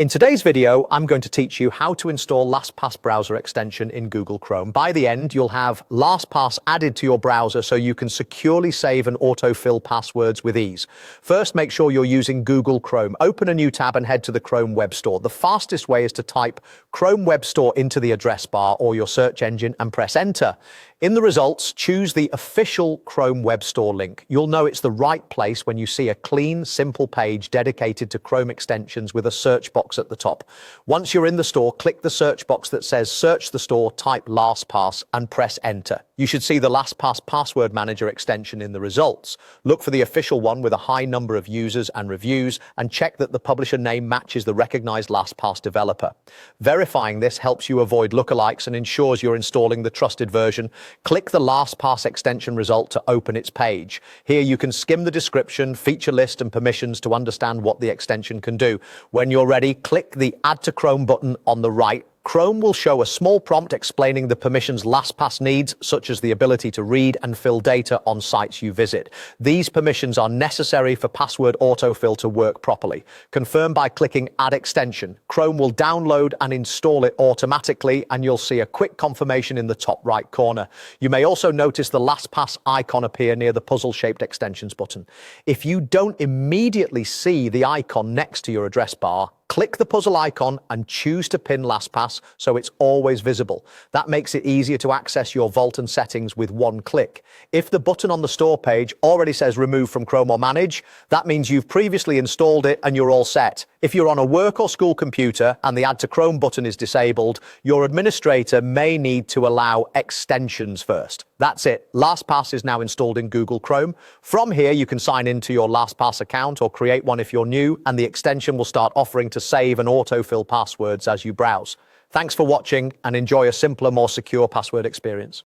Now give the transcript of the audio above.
In today's video, I'm going to teach you how to install LastPass browser extension in Google Chrome. By the end, you'll have LastPass added to your browser so you can securely save and autofill passwords with ease. First, make sure you're using Google Chrome. Open a new tab and head to the Chrome Web Store. The fastest way is to type Chrome Web Store into the address bar or your search engine and press enter. In the results, choose the official Chrome Web Store link. You'll know it's the right place when you see a clean, simple page dedicated to Chrome extensions with a search box at the top. Once you're in the store, click the search box that says search the store, type LastPass and press enter. You should see the LastPass Password Manager extension in the results. Look for the official one with a high number of users and reviews and check that the publisher name matches the recognized LastPass developer. Verifying this helps you avoid lookalikes and ensures you're installing the trusted version. Click the LastPass extension result to open its page. Here you can skim the description, feature list and permissions to understand what the extension can do. When you're ready, click the Add to Chrome button on the right. Chrome will show a small prompt explaining the permissions LastPass needs, such as the ability to read and fill data on sites you visit. These permissions are necessary for password autofill to work properly. Confirm by clicking Add Extension. Chrome will download and install it automatically, and you'll see a quick confirmation in the top right corner. You may also notice the LastPass icon appear near the puzzle-shaped extensions button. If you don't immediately see the icon next to your address bar, click the puzzle icon and choose to pin LastPass so it's always visible. That makes it easier to access your vault and settings with one click. If the button on the store page already says remove from Chrome or manage, that means you've previously installed it and you're all set. If you're on a work or school computer and the Add to Chrome button is disabled, your administrator may need to allow extensions first. That's it. LastPass is now installed in Google Chrome. From here, you can sign into your LastPass account or create one if you're new, and the extension will start offering to save and autofill passwords as you browse. Thanks for watching and enjoy a simpler, more secure password experience.